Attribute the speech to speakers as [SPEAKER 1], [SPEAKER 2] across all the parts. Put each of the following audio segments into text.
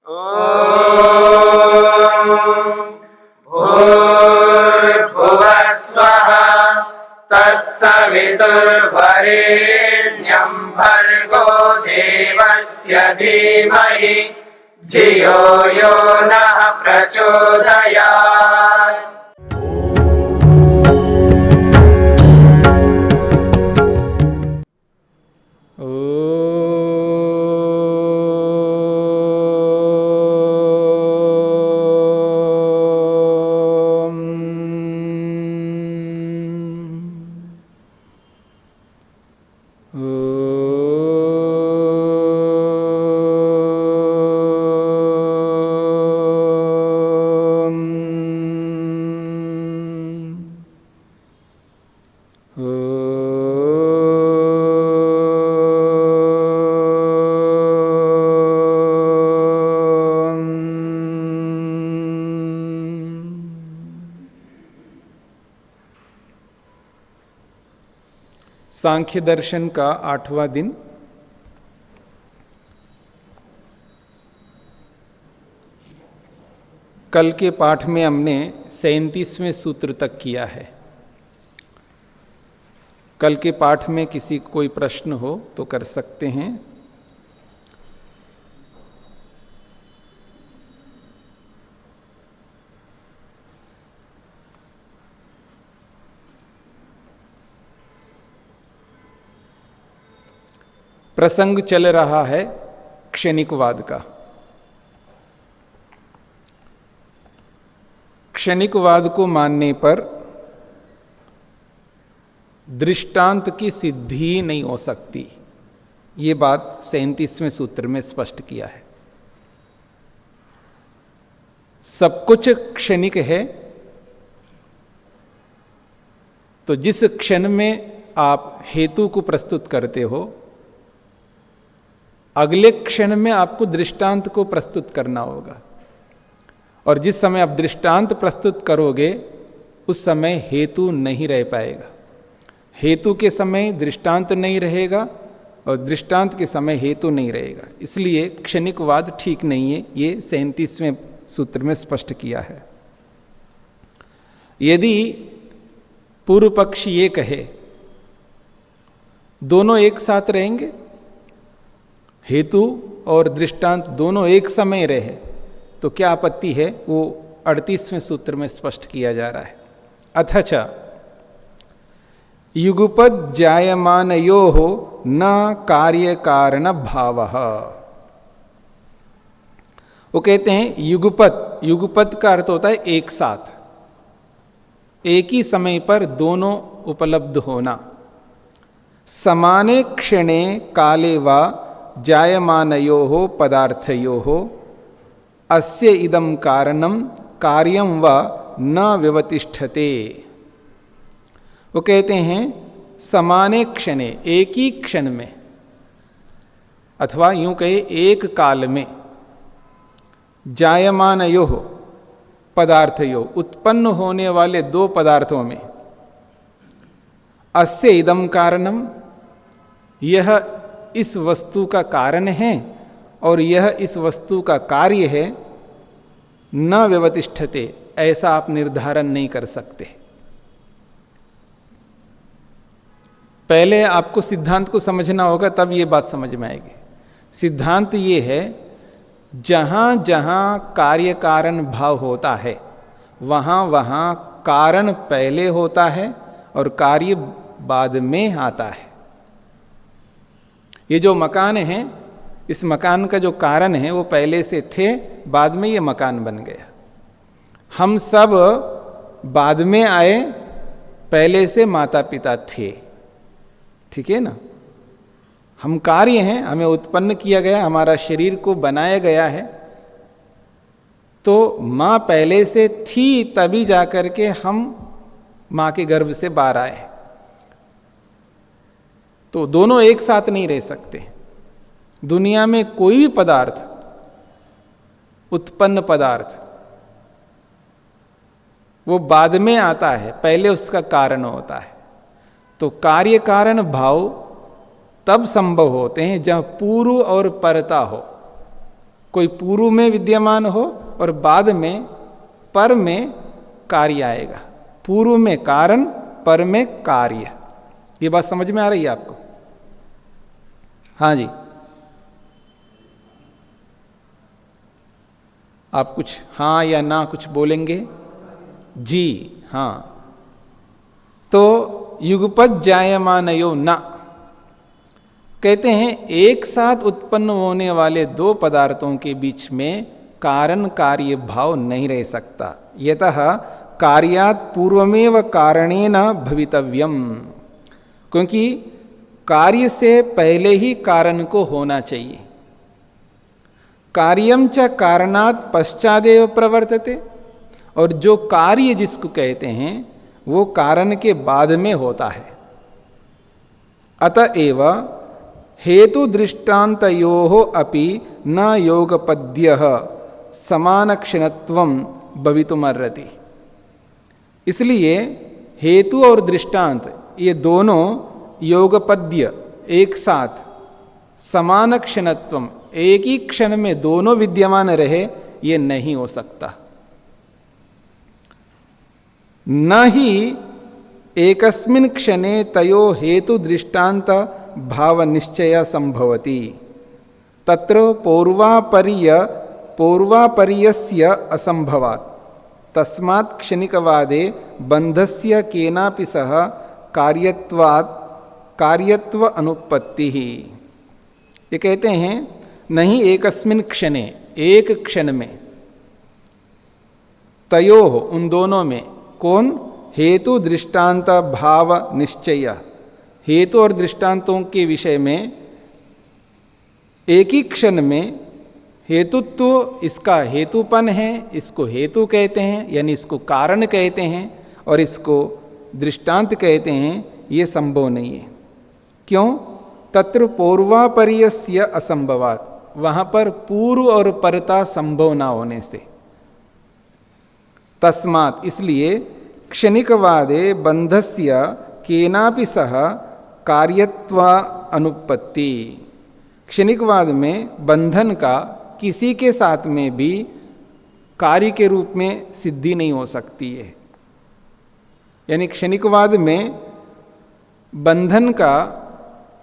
[SPEAKER 1] भूर्भुवः स्वः तत्सवितुर्वरेण्यं भर्गो देवस्य धीमहि धियो यो नः प्रचोदयात्।
[SPEAKER 2] सांख्य दर्शन का 8वां दिन। कल के पाठ में हमने 37वें सूत्र तक किया है। कल के पाठ में किसी को कोई प्रश्न हो तो कर सकते हैं। प्रसंग चल रहा है क्षणिकवाद का। क्षणिकवाद को मानने पर दृष्टांत की सिद्धि ही नहीं हो सकती। ये बात 37वें सूत्र में स्पष्ट किया है। सब कुछ क्षणिक है, तो जिस क्षण में आप हेतु को प्रस्तुत करते हो, अगले क्षण में आपको दृष्टांत को प्रस्तुत करना होगा। और जिस समय आप दृष्टांत प्रस्तुत करोगे उस समय हेतु नहीं रह पाएगा। हेतु के समय दृष्टांत नहीं रहेगा और दृष्टांत के समय हेतु नहीं रहेगा। इसलिए क्षणिकवाद ठीक नहीं है। ये 37वें सूत्र में स्पष्ट किया है। यदि पूर्व पक्ष ये कहे दोनों एक साथ रहेंगे, हेतु और दृष्टांत दोनों एक समय रहे, तो क्या आपत्ति है? वो 38वें सूत्र में स्पष्ट किया जा रहा है। अथच युगपद जायमानयोः न कार्य कारण भावः। वो कहते हैं युगपद, युगपद का अर्थ होता है एक साथ, एक ही समय पर दोनों उपलब्ध होना। समाने क्षणे काले वा जायमानयोः पदार्थयोः अस्य इदं कारणं कार्यं वा न व्यवतिष्ठते। वो कहते हैं समाने क्षणे, एक ही क्षण में, अथवा यूं कहे एक काल में, जायमानयोः पदार्थयोः उत्पन्न होने वाले दो पदार्थों में, अस्य इदं कारणम, यह इस वस्तु का कारण है और यह इस वस्तु का कार्य है, न व्यवतिष्ठते, ऐसा आप निर्धारण नहीं कर सकते। पहले आपको सिद्धांत को समझना होगा, तब ये बात समझ में आएगी। सिद्धांत ये है, जहां जहां कार्य कारण भाव होता है वहां वहां कारण पहले होता है और कार्य बाद में आता है। ये जो मकान है, इस मकान का जो कारण है वो पहले से थे, बाद में ये मकान बन गया। हम सब बाद में आए, पहले से माता पिता थे। ठीक है ना? हम कार्य हैं, हमें उत्पन्न किया गया, हमारा शरीर को बनाया गया है, तो मां पहले से थी, तभी जाकर के हम मां के गर्भ से बाहर आए। तो दोनों एक साथ नहीं रह सकते। दुनिया में कोई भी पदार्थ, उत्पन्न पदार्थ, वो बाद में आता है, पहले उसका कारण होता है। तो कार्य कारण भाव तब संभव होते हैं जब पूर्व और परता हो। कोई पूर्व में विद्यमान हो और बाद में पर में कार्य आएगा। पूर्व में कारण, पर में कार्य। ये बात समझ में आ रही है आपको? हाँ जी, आप कुछ हाँ या ना कुछ बोलेंगे? जी हाँ। तो युगपत जायमानयो न, कहते हैं एक साथ उत्पन्न होने वाले दो पदार्थों के बीच में कारण कार्य भाव नहीं रह सकता। यतः कार्यात् पूर्वमेव कारणेन भवितव्यम, क्योंकि कार्य से पहले ही कारण को होना चाहिए। कार्यम च कारणात् पश्चादेव प्रवर्तते, और जो कार्य जिसको कहते हैं वो कारण के बाद में होता है। अतएव हेतु दृष्टान्तयोः अपि न योगपद्यः समानक्षणत्वं भवितुमर्हति। इसलिए हेतु और दृष्टांत ये दोनों योगपद्य एक साथ समान क्षणत्वम, एक ही क्षण में दोनों विद्यमान रहे, ये नहीं हो सकता। न ही एकस्मिन् क्षणे तयो हेतु दृष्टांत भाव निश्चय संभवति, तत्र पौर्वापर्यस्य असंभवात्, तस्मात् क्षणिकवादे बंधस्य केनापि सह कार्यत्व अनुपत्ति ही। ये कहते हैं नहीं एकस्मिन् क्षणे, एक क्षण में, तयोः उन दोनों में, कौन? हेतु दृष्टांत भाव निश्चय, हेतु और दृष्टांतों के विषय में एक ही क्षण में हेतुत्व, इसका हेतुपन है, इसको हेतु कहते हैं, यानी इसको कारण कहते हैं, और इसको दृष्टांत कहते हैं, ये संभव नहीं है। क्यों? तत्र पौर्वापर्यस्य असंभवात्, वहां पर पूर्व और परता संभव ना होने से। तस्मात्, इसलिए क्षणिकवादे बंधस्य केनापि सह कार्यत्व अनुपत्ति, क्षणिकवाद में बंधन का किसी के साथ में भी कार्य के रूप में सिद्धि नहीं हो सकती है। यानी क्षणिकवाद में बंधन का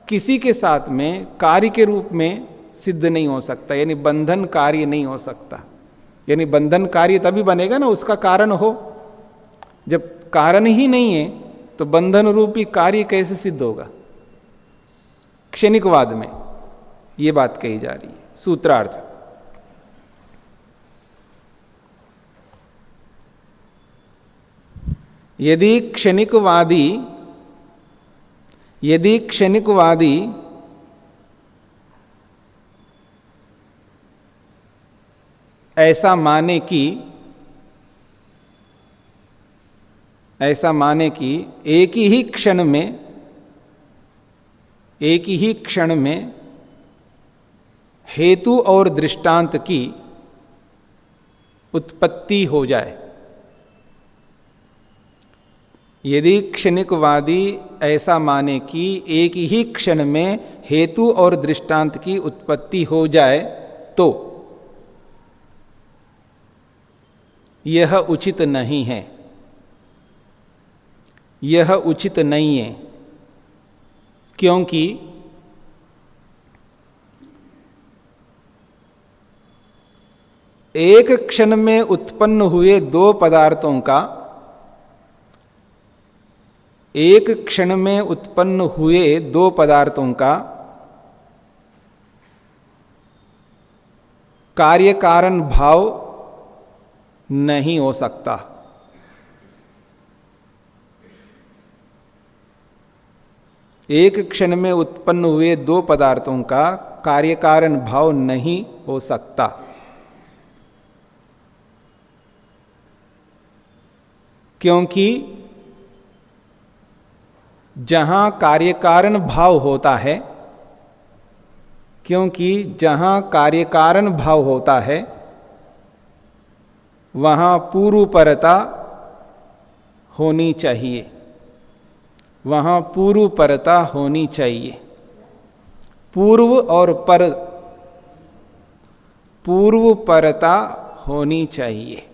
[SPEAKER 2] किसी के साथ में कार्य के रूप में सिद्ध नहीं हो सकता, यानी बंधन कार्य नहीं हो सकता। यानी बंधन कार्य तभी बनेगा ना उसका कारण हो। जब कारण ही नहीं है तो बंधन रूपी कार्य कैसे सिद्ध होगा? क्षणिकवाद में ये बात कही जा रही है। सूत्रार्थ, यदि क्षणिकवादी ऐसा माने कि एक ही क्षण में हेतु और दृष्टांत की उत्पत्ति हो जाए, यदि क्षणिकवादी ऐसा माने कि एक ही क्षण में हेतु और दृष्टांत की उत्पत्ति हो जाए, तो यह उचित नहीं है, यह उचित नहीं है। क्योंकि एक क्षण में उत्पन्न हुए दो पदार्थों का, एक क्षण में उत्पन्न हुए दो पदार्थों का कार्य कारण भाव नहीं हो सकता। एक क्षण में उत्पन्न हुए दो पदार्थों का कार्य कारण भाव नहीं हो सकता। क्योंकि जहां कार्य कारण भाव होता है, वहां पूर्वपरता होनी चाहिए, पूर्व और पर पूर्वपरता होनी चाहिए।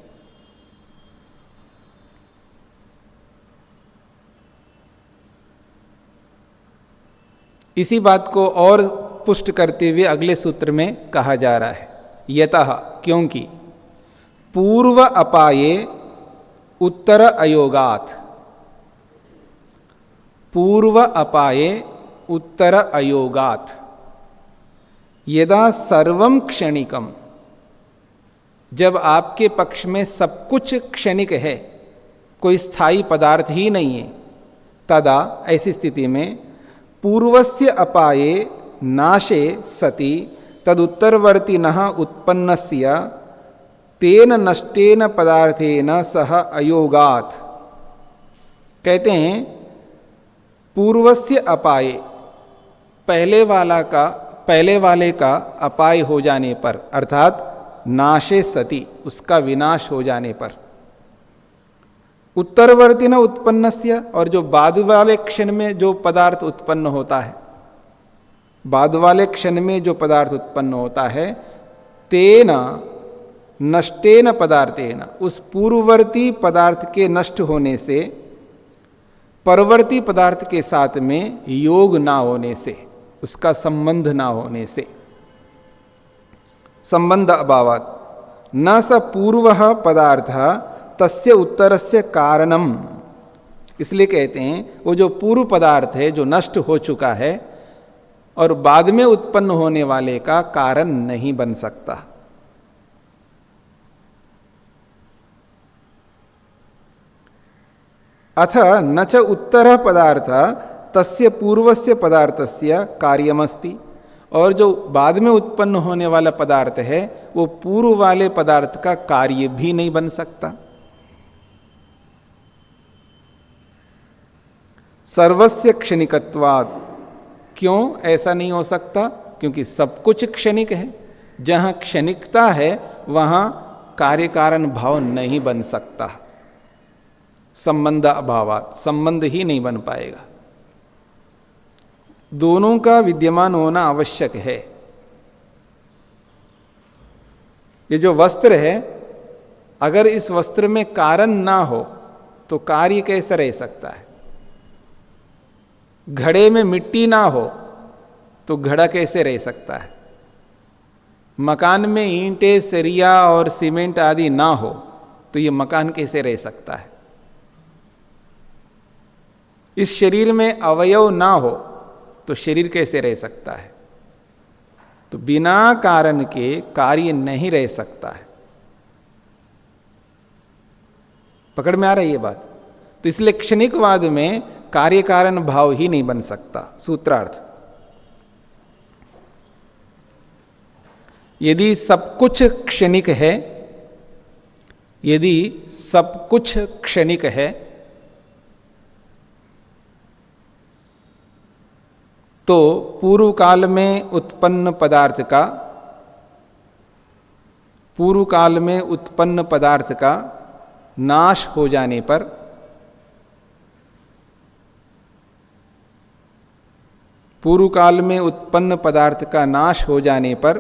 [SPEAKER 2] इसी बात को और पुष्ट करते हुए अगले सूत्र में कहा जा रहा है, यतः, क्योंकि पूर्व अपाये उत्तर अयोगात, पूर्व अपाये उत्तर अयोगात, यदा सर्वम क्षणिकम, जब आपके पक्ष में सब कुछ क्षणिक है, कोई स्थायी पदार्थ ही नहीं है, तदा, ऐसी स्थिति में पूर्वस्य अपाये नाशे सति तदुत्तरवर्तिनः उत्पन्नस्य तेन नष्टेन पदार्थेन सह अयोगात्। कहते हैं पूर्वस्य अपाये, पहले वाले का अपाय हो जाने पर, अर्थात नाशे सति, उसका विनाश हो जाने पर, उत्तरवर्ती न उत्पन्नस्य, और जो बाद वाले क्षण में जो पदार्थ उत्पन्न होता है, बाद वाले क्षण में जो पदार्थ उत्पन्न होता है, तेन नष्टेन पदार्थेन, उस पूर्ववर्ती पदार्थ के नष्ट होने से, परवर्ती पदार्थ के साथ में योग ना होने से, उसका संबंध ना होने से, संबंध अभावात्, न स पूर्वः पदार्थः तस्य उत्तरस्य कारणम। इसलिए कहते हैं वो जो पूर्व पदार्थ है जो नष्ट हो चुका है और बाद में उत्पन्न होने वाले का कारण नहीं बन सकता। अथ न च उत्तर पदार्थ तस्य पूर्वस्य पदार्थस्य कार्यमस्ति, और जो बाद में उत्पन्न होने वाला पदार्थ है वो पूर्व वाले पदार्थ का कार्य भी नहीं बन सकता। सर्वस्य क्षणिकत्वात्, क्यों ऐसा नहीं हो सकता? क्योंकि सब कुछ क्षणिक है, जहां क्षणिकता है वहां कार्य कारण भाव नहीं बन सकता, संबंध अभावात्, संबंध ही नहीं बन पाएगा। दोनों का विद्यमान होना आवश्यक है। ये जो वस्त्र है, अगर इस वस्त्र में कारण ना हो तो कार्य कैसे रह सकता है? घड़े में मिट्टी ना हो तो घड़ा कैसे रह सकता है? मकान में ईंटें, सरिया और सीमेंट आदि ना हो तो ये मकान कैसे रह सकता है? इस शरीर में अवयव ना हो तो शरीर कैसे रह सकता है? तो बिना कारण के कार्य नहीं रह सकता है। पकड़ में आ रही है बात? तो इसलिए क्षणिकवाद में कार्य कारण भाव ही नहीं बन सकता। सूत्रार्थ, यदि सब कुछ क्षणिक है, यदि सब कुछ क्षणिक है, तो पूर्व काल में उत्पन्न पदार्थ का, पूर्व काल में उत्पन्न पदार्थ का नाश हो जाने पर, पूर्व काल में उत्पन्न पदार्थ का नाश हो जाने पर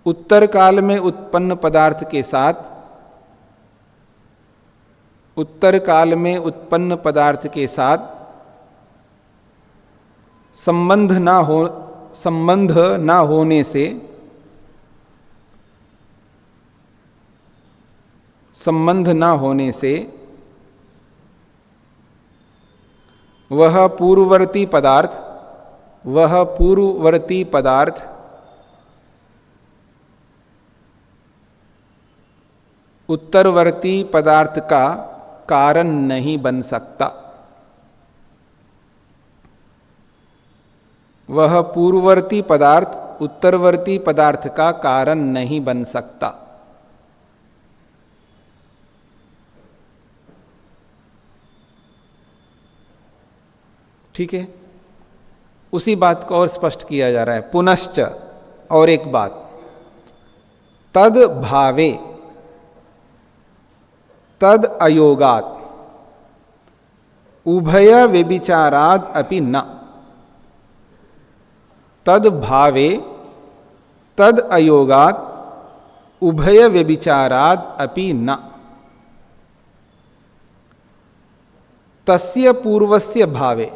[SPEAKER 2] उत्तर काल में उत्पन्न पदार्थ के साथ, उत्तर काल में उत्पन्न पदार्थ के साथ संबंध ना होने से, संबंध ना होने से वह पूर्ववर्ती पदार्थ, वह पूर्ववर्ती पदार्थ उत्तरवर्ती पदार्थ का कारण नहीं बन सकता। वह पूर्ववर्ती पदार्थ उत्तरवर्ती पदार्थ का कारण नहीं बन सकता। ठीक है, उसी बात को और स्पष्ट किया जा रहा है। पुनश्च, और एक बात, तद भावे तद अयोगात उभय व्यभिचाराद अपि न। तद भावे तद अयोगात उभय व्यभिचाराद अपि न। तस्य पूर्वस्य भावे,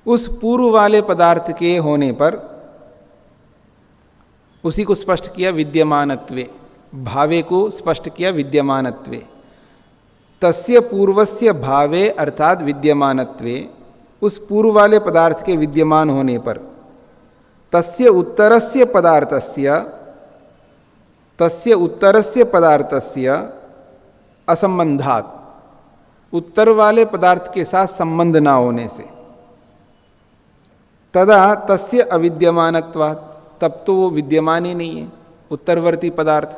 [SPEAKER 2] उस पूर्व वाले पदार्थ के होने पर, उसी को स्पष्ट किया विद्यमानत्वे, भावे को स्पष्ट किया विद्यमानत्वे। तस्य पूर्वस्य भावे अर्थात विद्यमानत्वे, उस पूर्व वाले पदार्थ के विद्यमान होने पर, तस्य उत्तरस्य पदार्थस्य, तस्य उत्तरस्य पदार्थस्य असंबंधात, उत्तर वाले पदार्थ के साथ संबंध ना होने से, तदा तस्य अविद्यमानत्वात्, तब तो वो विद्यमान ही नहीं है उत्तरवर्ती पदार्थ।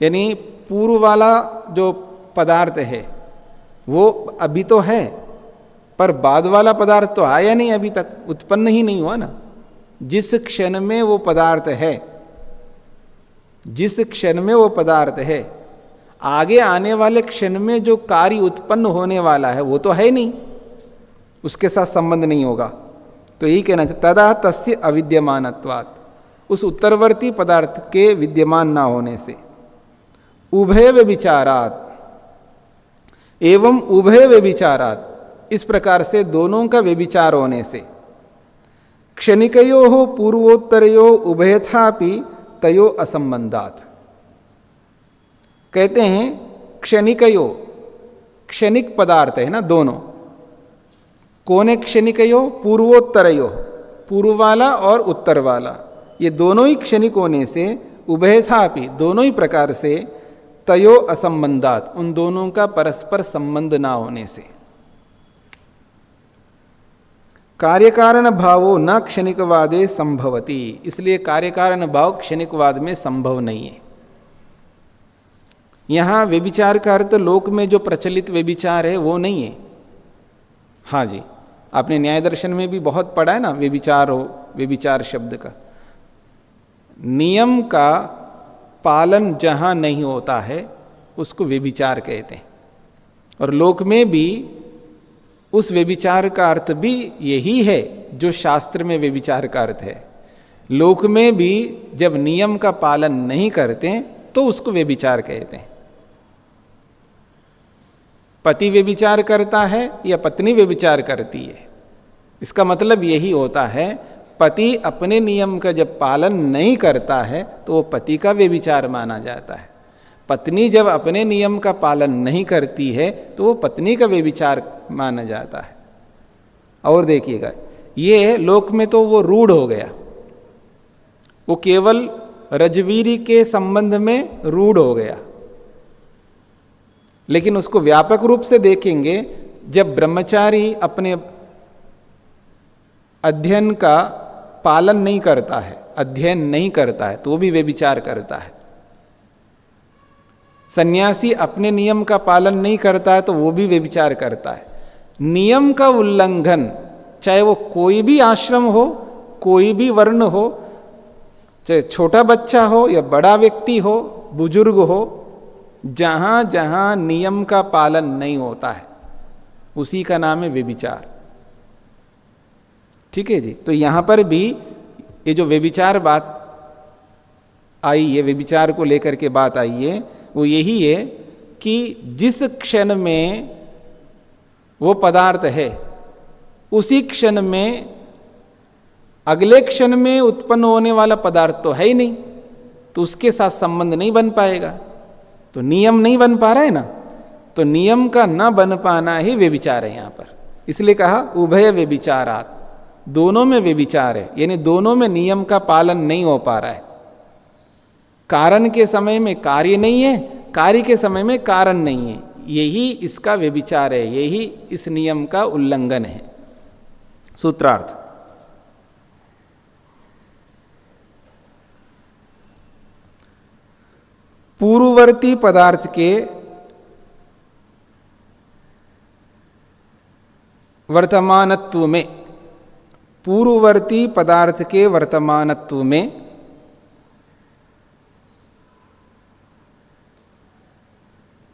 [SPEAKER 2] यानी पूर्व वाला जो पदार्थ है वो अभी तो है, पर बाद वाला पदार्थ तो आया नहीं, अभी तक उत्पन्न ही नहीं हुआ ना। जिस क्षण में वो पदार्थ है, जिस क्षण में वो पदार्थ है, आगे आने वाले क्षण में जो कार्य उत्पन्न होने वाला है वो तो है नहीं, उसके साथ संबंध नहीं होगा। तो यही कहना चाहिए, तदा तस्य अविद्यमानत्वात्, उस उत्तरवर्ती पदार्थ के विद्यमान ना होने से। उभय व्यभिचारात्, एवं उभय व्यभिचारात्, इस प्रकार से दोनों का व्यभिचार होने से। क्षणिकयो पूर्वोत्तरयो उभयथापि तयो असंबंधात्। कहते हैं क्षणिकयो, क्षणिक पदार्थ है ना दोनों। कौन है क्षणिकयो? पूर्वोत्तरयो, पूर्व वाला और उत्तर वाला, ये दोनों ही क्षणिक होने से उभयथापि, दोनों ही प्रकार से, तयो असंबंधात, उन दोनों का परस्पर संबंध ना होने से। कार्यकारण भावो न क्षणिकवादे संभवति, इसलिए कार्यकारण भाव क्षणिकवाद में संभव नहीं है। यहां व्यभिचार का अर्थ लोक में जो प्रचलित व्यभिचार है वो नहीं है। हाँ जी, आपने न्याय दर्शन में भी बहुत पढ़ा है ना, व्यभिचार हो, व्यभिचार शब्द का। नियम का पालन जहां नहीं होता है उसको व्यभिचार कहते हैं। और लोक में भी उस व्यभिचार का अर्थ भी यही है जो शास्त्र में व्यभिचार का अर्थ है। लोक में भी जब नियम का पालन नहीं करते तो उसको व्यभिचार कहते हैं। पति व्यभिचार करता है या पत्नी व्यभिचार करती है, इसका मतलब यही होता है, पति अपने नियम का जब पालन नहीं करता है तो वो पति का व्यभिचार माना जाता है। पत्नी जब अपने नियम का पालन नहीं करती है तो वो पत्नी का व्यभिचार माना जाता है। और देखिएगा, ये लोक में तो वो रूढ़ हो गया, वो केवल रजवीरी के संबंध में रूढ़ हो गया। लेकिन उसको व्यापक रूप से देखेंगे, जब ब्रह्मचारी अपने अध्ययन का पालन नहीं करता है, अध्ययन नहीं करता है, तो वो भी व्यभिचार करता है। सन्यासी अपने नियम का पालन नहीं करता है तो वो भी व्यभिचार करता है। नियम का उल्लंघन, चाहे वो कोई भी आश्रम हो, कोई भी वर्ण हो, चाहे छोटा बच्चा हो या बड़ा व्यक्ति हो, बुजुर्ग हो, जहां जहां नियम का पालन नहीं होता है उसी का नाम है व्यभिचार। ठीक है जी। तो यहां पर भी ये जो व्यभिचार बात आई है, व्यभिचार को लेकर के बात आई है, वो यही है कि जिस क्षण में वो पदार्थ है उसी क्षण में अगले क्षण में उत्पन्न होने वाला पदार्थ तो है ही नहीं, तो उसके साथ संबंध नहीं बन पाएगा। तो नियम नहीं बन पा रहा है ना, तो नियम का न बन पाना ही व्यभिचार है यहां पर। इसलिए कहा उभय व्यभिचारात, दोनों में व्यभिचार है, यानी दोनों में नियम का पालन नहीं हो पा रहा है। कारण के समय में कार्य नहीं है, कार्य के समय में कारण नहीं है, यही इसका व्यभिचार है, यही इस नियम का उल्लंघन है। सूत्रार्थ, पूर्ववर्ती पदार्थ के वर्तमानत्व में, पूर्ववर्ती पदार्थ के वर्तमानत्व में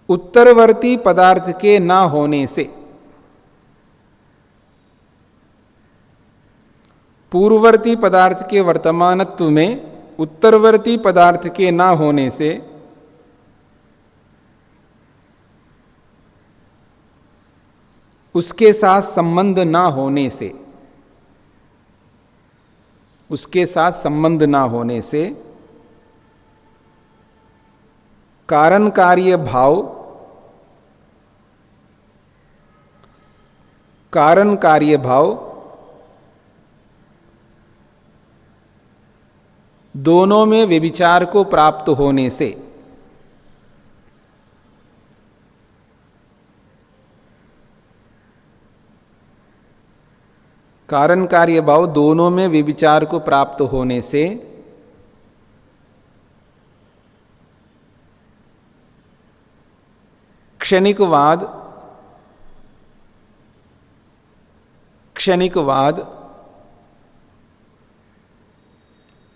[SPEAKER 2] उत्तरवर्ती पदार्थ के ना होने से, पूर्ववर्ती पदार्थ के वर्तमानत्व में उत्तरवर्ती पदार्थ के ना होने से उसके साथ संबंध ना होने से, उसके साथ संबंध ना होने से कारण कार्य भाव, कारण कार्य भाव दोनों में व्यभिचार को प्राप्त होने से, कारण कार्य भाव दोनों में व्यभिचार को प्राप्त होने से क्षणिकवाद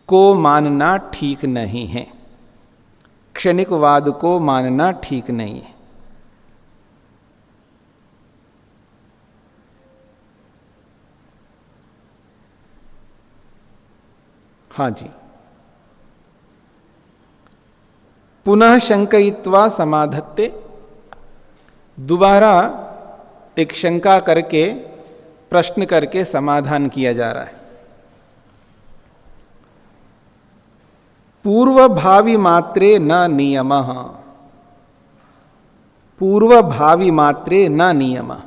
[SPEAKER 2] को मानना ठीक नहीं है। क्षणिकवाद को मानना ठीक नहीं है। हाँ जी, पुनः शंकयित्वा समाधत्ते, दोबारा एक शंका करके, प्रश्न करके समाधान किया जा रहा है। पूर्व भावी मात्रे न नियमः, पूर्व भावी मात्रे न नियमः।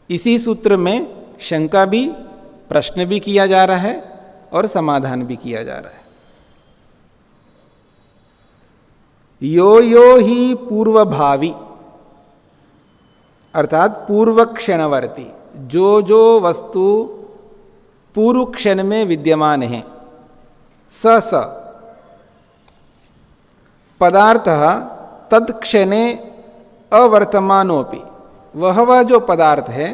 [SPEAKER 2] इसी सूत्र में शंका भी, प्रश्न भी किया जा रहा है और समाधान भी किया जा रहा है। यो यो ही पूर्व भावी, अर्थात पूर्व क्षणवर्ती, जो जो वस्तु पूर्व क्षण में विद्यमान है, स स पदार्थ तत्क्षणे अवर्तमानोपि, वह जो पदार्थ है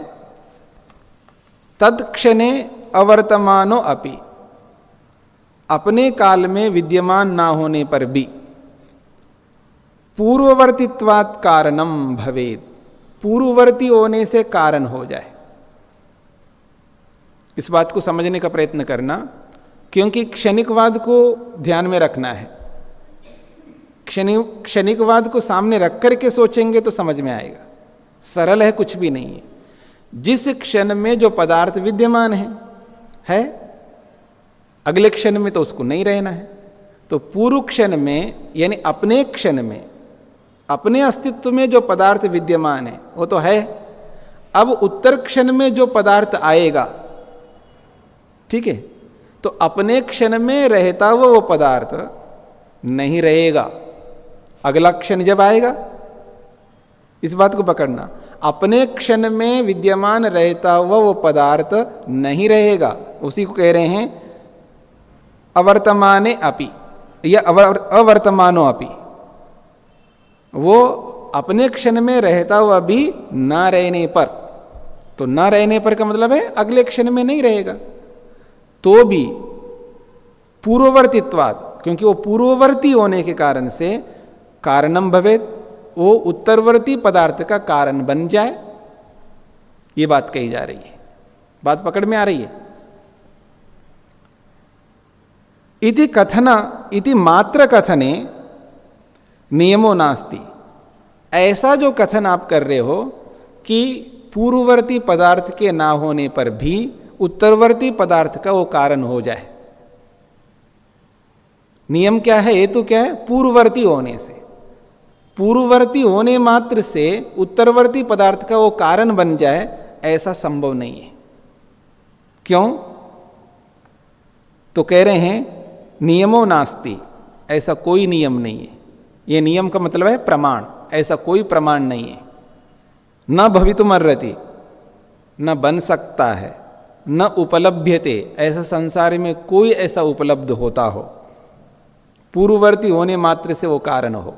[SPEAKER 2] तत्क्षणे अवर्तमानो अपि, अपने काल में विद्यमान ना होने पर भी पूर्ववर्तीत्वात् कारणम भवेत्, पूर्ववर्ती होने से कारण हो जाए। इस बात को समझने का प्रयत्न करना, क्योंकि क्षणिकवाद को ध्यान में रखना है। क्षणिकवाद को सामने रख करके सोचेंगे तो समझ में आएगा। सरल है, कुछ भी नहीं है। जिस क्षण में जो पदार्थ विद्यमान है अगले क्षण में तो उसको नहीं रहना है। तो पूर्व क्षण में यानी अपने क्षण में, अपने अस्तित्व में जो पदार्थ विद्यमान है वो तो है। अब उत्तर क्षण में जो पदार्थ आएगा, ठीक है, तो अपने क्षण में रहता हुआ वो पदार्थ नहीं रहेगा। अगला क्षण जब आएगा, इस बात को पकड़ना, अपने क्षण में विद्यमान रहता हुआ वो पदार्थ नहीं रहेगा। उसी को कह रहे हैं अवर्तमाने अपि या अवर्तमानो अपि। वो अपने क्षण में रहता हुआ भी ना रहने पर, तो ना रहने पर का मतलब है अगले क्षण में नहीं रहेगा। तो भी पूर्ववर्तीत्वाद, क्योंकि वो पूर्ववर्ती होने के कारण से कारणम भवेत्, वो उत्तरवर्ती पदार्थ का कारण बन जाए, ये बात कही जा रही है। बात पकड़ में आ रही है। इति कथना इति मात्र कथने नियमो नास्ति। ऐसा जो कथन आप कर रहे हो कि पूर्ववर्ती पदार्थ के ना होने पर भी उत्तरवर्ती पदार्थ का वो कारण हो जाए, नियम क्या है, हेतु क्या है? पूर्ववर्ती होने से, पूर्ववर्ती होने मात्र से उत्तरवर्ती पदार्थ का वो कारण बन जाए, ऐसा संभव नहीं है। क्यों? तो कह रहे हैं नियमो नास्ति, ऐसा कोई नियम नहीं है। ये नियम का मतलब है प्रमाण, ऐसा कोई प्रमाण नहीं है। न भवितुमर्हति, न बन सकता है, न उपलभ्यते, ऐसा संसार में कोई ऐसा उपलब्ध होता हो पूर्ववर्ती होने मात्र से वो कारण हो।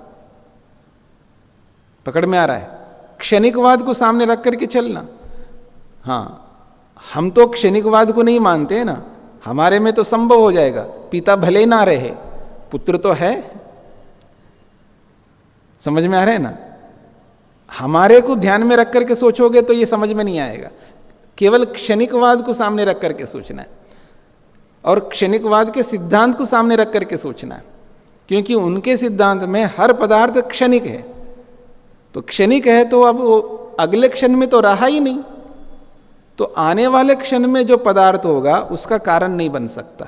[SPEAKER 2] पकड़ में आ रहा है? क्षणिकवाद को सामने रख करके चलना। हाँ, हम तो क्षणिकवाद को नहीं मानते हैं ना, हमारे में तो संभव हो जाएगा, पिता भले ना रहे पुत्र तो है। समझ में आ रहा है ना? हमारे को ध्यान में रख करके सोचोगे तो ये समझ में नहीं आएगा। केवल क्षणिकवाद को सामने रख करके सोचना है। और क्षणिकवाद के सिद्धांत को सामने रख करके सोचना है, क्योंकि उनके सिद्धांत में हर पदार्थ क्षणिक है। तो क्षणिक है तो अब वो अगले क्षण में तो रहा ही नहीं, तो आने वाले क्षण में जो पदार्थ होगा उसका कारण नहीं बन सकता।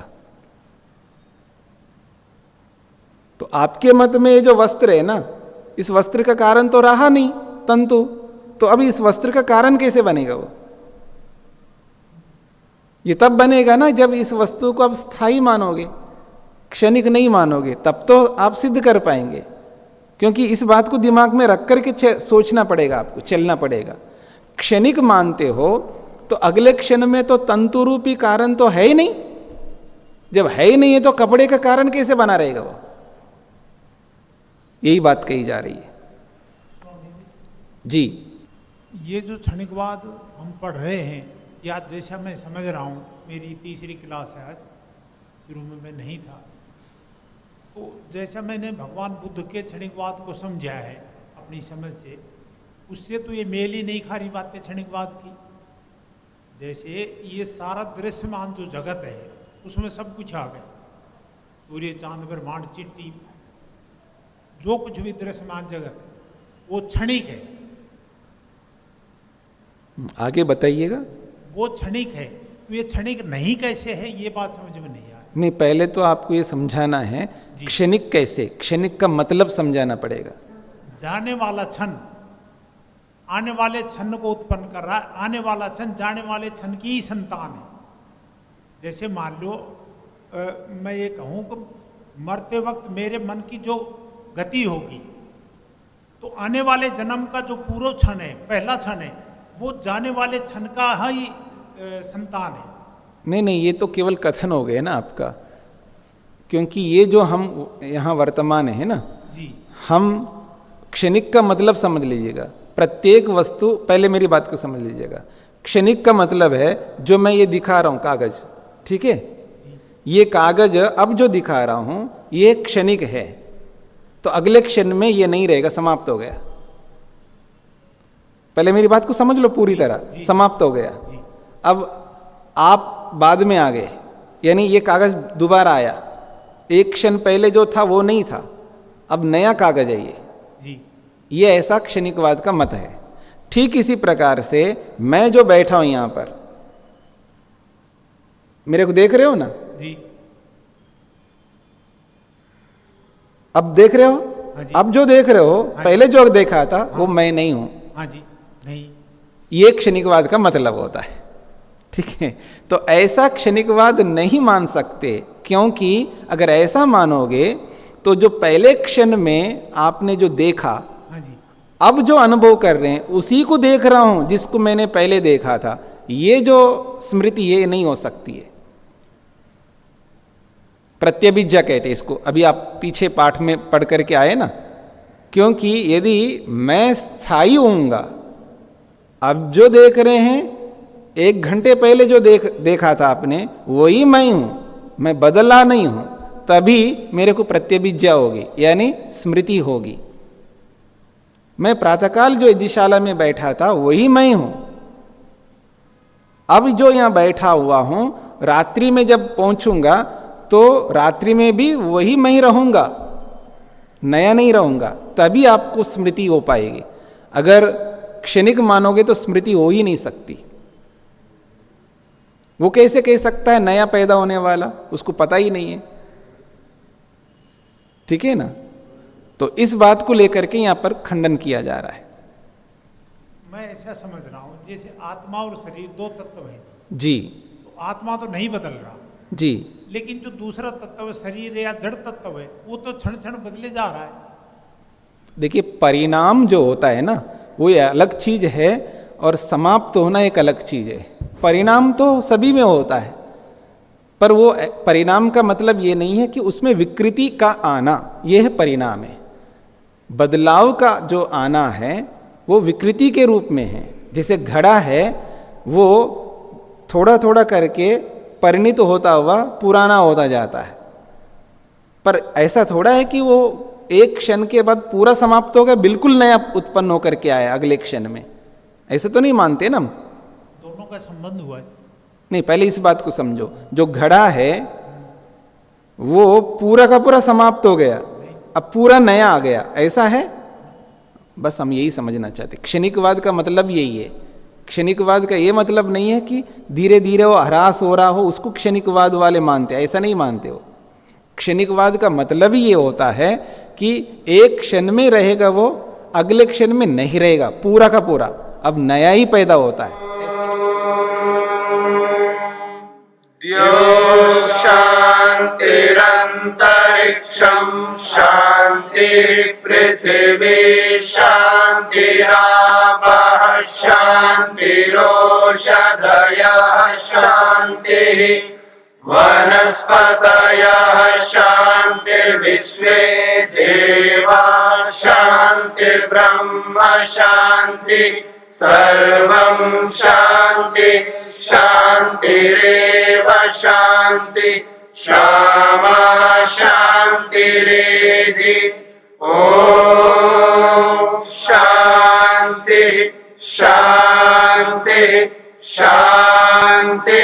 [SPEAKER 2] तो आपके मत में ये जो वस्त्र है ना, इस वस्त्र का कारण तो रहा नहीं तंतु, तो अब इस वस्त्र का कारण कैसे बनेगा? वो ये तब बनेगा ना जब इस वस्तु को आप स्थायी मानोगे, क्षणिक नहीं मानोगे, तब तो आप सिद्ध कर पाएंगे। क्योंकि इस बात को दिमाग में रख करके सोचना पड़ेगा, आपको चलना पड़ेगा। क्षणिक मानते हो तो अगले क्षण में तो तंतु रूपी कारण तो है ही नहीं। जब है ही नहीं है तो कपड़े का कारण कैसे बना रहेगा वो? यही बात कही जा रही है जी।
[SPEAKER 3] ये जो क्षणिकवाद हम पढ़ रहे हैं, या जैसा मैं समझ रहा हूँ, मेरी तीसरी क्लास है आज, शुरू में मैं नहीं था, तो जैसा मैंने भगवान बुद्ध के क्षणिकवाद को समझा है अपनी समझ से, उससे तो ये मेल ही नहीं खा रही बातें क्षणिकवाद की। जैसे ये सारा दृश्यमान जो जगत है उसमें सब कुछ आ गया, सूर्य चांद ब्रह्मांड चिट्टी, जो कुछ भी दृश्यमान जगत है वो क्षणिक है।
[SPEAKER 2] आगे बताइएगा।
[SPEAKER 3] वो क्षणिक है, तो ये क्षणिक नहीं कैसे है, ये बात समझ में नहीं आ रही।
[SPEAKER 2] नहीं, पहले तो आपको ये समझाना है क्षणिक कैसे, क्षणिक का मतलब समझाना पड़ेगा।
[SPEAKER 3] जाने वाला क्षण आने वाले क्षण को उत्पन्न कर रहा है, आने वाला क्षण जाने वाले क्षण की ही संतान है। जैसे मान लो मैं ये कहूँ कि मरते वक्त मेरे मन की जो गति होगी, तो आने वाले जन्म का जो पूर्व क्षण है, पहला क्षण है, वो जाने वाले क्षण का ही संतान है।
[SPEAKER 2] नहीं नहीं, ये तो केवल कथन हो गए ना आपका, क्योंकि ये जो हम यहाँ वर्तमान है ना
[SPEAKER 3] जी,
[SPEAKER 2] हम क्षणिक का मतलब समझ लीजिएगा। प्रत्येक वस्तु, पहले मेरी बात को समझ लीजिएगा। क्षणिक का मतलब है जो मैं ये दिखा रहा हूं कागज, ठीक है, ये कागज अब जो दिखा रहा हूं ये क्षणिक है, तो अगले क्षण में ये नहीं रहेगा, समाप्त हो गया। पहले मेरी बात को समझ लो पूरी तरह, समाप्त हो गया। अब आप बाद में आ गए, यानी ये कागज दोबारा आया, एक क्षण पहले जो था वो नहीं था, अब नया कागज है ये ऐसा क्षणिकवाद का मत है। ठीक इसी प्रकार से मैं जो बैठा हूं यहां पर, मेरे को देख रहे हो ना
[SPEAKER 3] जी,
[SPEAKER 2] अब देख रहे हो?
[SPEAKER 3] हाँ जी।
[SPEAKER 2] अब जो देख रहे हो,
[SPEAKER 3] हाँ,
[SPEAKER 2] पहले जो देखा था वो मैं नहीं हूं।
[SPEAKER 3] हाँ जी, नहीं,
[SPEAKER 2] ये क्षणिकवाद का मतलब होता है, ठीक है। तो ऐसा क्षणिकवाद नहीं मान सकते, क्योंकि अगर ऐसा मानोगे तो जो पहले क्षण में आपने जो देखा,
[SPEAKER 3] हाँ जी,
[SPEAKER 2] अब जो अनुभव कर रहे हैं उसी को देख रहा हूं जिसको मैंने पहले देखा था, ये जो स्मृति ये नहीं हो सकती है। प्रत्यभिज्ञा कहते हैं इसको, अभी आप पीछे पाठ में पढ़ करके आए ना। क्योंकि यदि मैं स्थायी होऊंगा, अब जो देख रहे हैं एक घंटे पहले जो देखा था आपने वही मैं हूं, मैं बदला नहीं हूं, तभी मेरे को प्रत्यभिज्ञा होगी, यानी स्मृति होगी। मैं प्रातःकाल जो यज्ञशाला में बैठा था वही मैं हूं, अब जो यहां बैठा हुआ हूं, रात्रि में जब पहुंचूंगा तो रात्रि में भी वही मैं ही रहूंगा, नया नहीं रहूंगा, तभी आपको स्मृति हो पाएगी। अगर क्षणिक मानोगे तो स्मृति हो ही नहीं सकती। वो कैसे कह सकता है नया पैदा होने वाला, उसको पता ही नहीं है, ठीक है ना। तो इस बात को लेकर के यहां पर खंडन किया जा रहा है।
[SPEAKER 3] मैं ऐसा समझ रहा हूँ जैसे आत्मा और शरीर दो तत्व हैं
[SPEAKER 2] जी,
[SPEAKER 3] तो आत्मा तो नहीं बदल रहा
[SPEAKER 2] जी,
[SPEAKER 3] लेकिन जो दूसरा तत्व है शरीर या जड़ तत्व है वो तो क्षण क्षण बदले जा रहा है।
[SPEAKER 2] देखिए परिणाम जो होता है ना वो ये अलग चीज है और समाप्त होना एक अलग चीज है। परिणाम तो सभी में होता है, पर वो परिणाम का मतलब ये नहीं है कि उसमें विकृति का आना, यह है परिणाम है। बदलाव का जो आना है वो विकृति के रूप में है। जैसे घड़ा है वो थोड़ा थोड़ा करके परिणित होता हुआ पुराना होता जाता है, पर ऐसा थोड़ा है कि वो एक क्षण के बाद पूरा समाप्त हो गया, बिल्कुल नया उत्पन्न होकर के आया अगले क्षण में, ऐसे तो नहीं मानते ना हम।
[SPEAKER 3] दोनों का संबंध हुआ है।
[SPEAKER 2] नहीं, पहले इस बात को समझो, जो घड़ा है वो पूरा का पूरा समाप्त हो गया, अब पूरा नया आ गया, ऐसा है? बस हम यही समझना चाहते। क्षणिकवाद का मतलब यही है। क्षणिकवाद का ये मतलब नहीं है कि धीरे धीरे वो ह्रास हो रहा हो, उसको क्षणिकवाद वाले मानते, ऐसा नहीं मानते हो। क्षणिकवाद का मतलब ही ये होता है कि एक क्षण में रहेगा वो, अगले क्षण में नहीं रहेगा, पूरा का पूरा अब नया ही पैदा होता है।
[SPEAKER 1] शांतिरंतरिक्षम शांति पृथ्वी शांतिरापः शांतिरोषधयः शांतिः वनस्पतयः शांतिर्विश्वे देवाः शांतिर्ब्रह्म शांति सर्वं शांति शांतिरेव शांति क्षमा शांतिरेधि। ओम शांति शांति शांति।